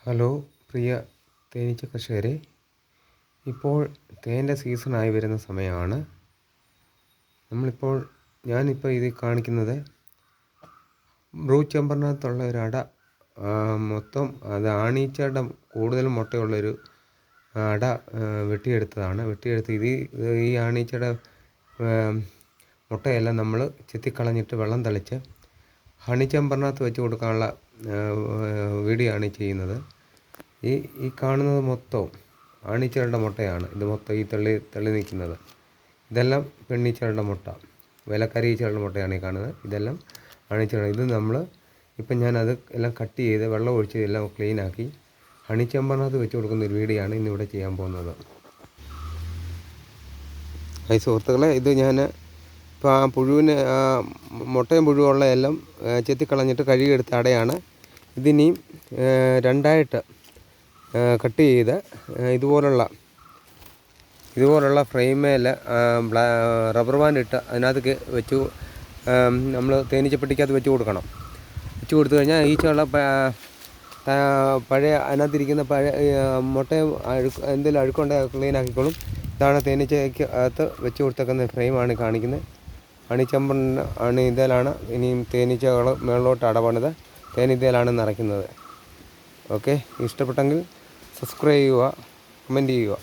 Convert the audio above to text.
Hello പ്രിയ തേനീച്ച കർഷകരെ, ഇപ്പോൾ തേൻ്റെ സീസണായി വരുന്ന സമയമാണ്. ഞാനിപ്പോൾ ഇതിൽ കാണിക്കുന്നത് ബ്രൂ ചെമ്പറിനകത്തുള്ള ഒരു അട, മൊത്തം അത് ആണീച്ചയുടെ കൂടുതൽ മുട്ടയുള്ളൊരു അട വെട്ടിയെടുത്ത് ഈ ആണീച്ചയുടെ മുട്ടയെല്ലാം നമ്മൾ ചെത്തിക്കളഞ്ഞിട്ട് വെള്ളം തളിച്ച് ഹണി ചെമ്പറിനകത്ത് വെച്ച് കൊടുക്കാനുള്ള വീഡിയോ ആണ് ചെയ്യുന്നത്. ഈ കാണുന്നത് മൊത്തം ആണീച്ചകളുടെ മുട്ടയാണ്. ഇത് മൊത്തം ഈ തള്ളി നിൽക്കുന്നത് ഇതെല്ലാം പെണ്ണീച്ചകളുടെ മുട്ട, വിലക്കരീച്ചകളുടെ മുട്ടയാണ് ഈ കാണുന്നത്. ഇതെല്ലാം ആണീച്ചകൾ. ഇപ്പം ഞാനത് എല്ലാം കട്ട് ചെയ്ത് വെള്ളം ഒഴിച്ച് എല്ലാം ക്ലീനാക്കി ഹണി ചെമ്പറിനകത്ത് വെച്ച് കൊടുക്കുന്ന ഒരു വീഡിയോ ആണ് ഇന്നിവിടെ ചെയ്യാൻ പോകുന്നത്. സുഹൃത്തുക്കളെ, ഇത് ഞാൻ ഇപ്പോൾ ആ പുഴുവിന് മുട്ടയും പുഴുവുള്ള എല്ലാം ചെത്തിക്കളഞ്ഞിട്ട് കഴുകിയെടുത്ത അടയാണ്. ഇതിനിയും രണ്ടായിട്ട് കട്ട് ചെയ്ത് ഇതുപോലുള്ള ഫ്രെയിമേൽ റബ്ബർ ബാൻഡ് ഇട്ട് അതിനകത്ത് വെച്ച് നമ്മൾ തേനീച്ചപ്പെട്ടിക്കകത്ത് വെച്ച് കൊടുക്കണം. വെച്ച് കൊടുത്തു കഴിഞ്ഞാൽ ഈച്ചയുള്ള പഴയ അതിനകത്തിരിക്കുന്ന മുട്ടയും എന്തെങ്കിലും അഴുക്കുണ്ടെങ്കിൽ ക്ലീൻ ആക്കിക്കോളും. ഇതാണ് തേനീച്ചയ്ക്ക് അകത്ത് വെച്ച് കൊടുത്തേക്കുന്ന ഫ്രെയിമാണ് കാണിക്കുന്നത്. അണിതലാണ് ഇനിയും തേനീച്ചകൾ മുകളിലോട്ട് അടപണിത് തേനീതയിലാണ് നിറയ്ക്കുന്നത്. ഓക്കെ, ഇഷ്ടപ്പെട്ടെങ്കിൽ സബ്സ്ക്രൈബ് ചെയ്യുക, കമൻറ്റ് ചെയ്യുക.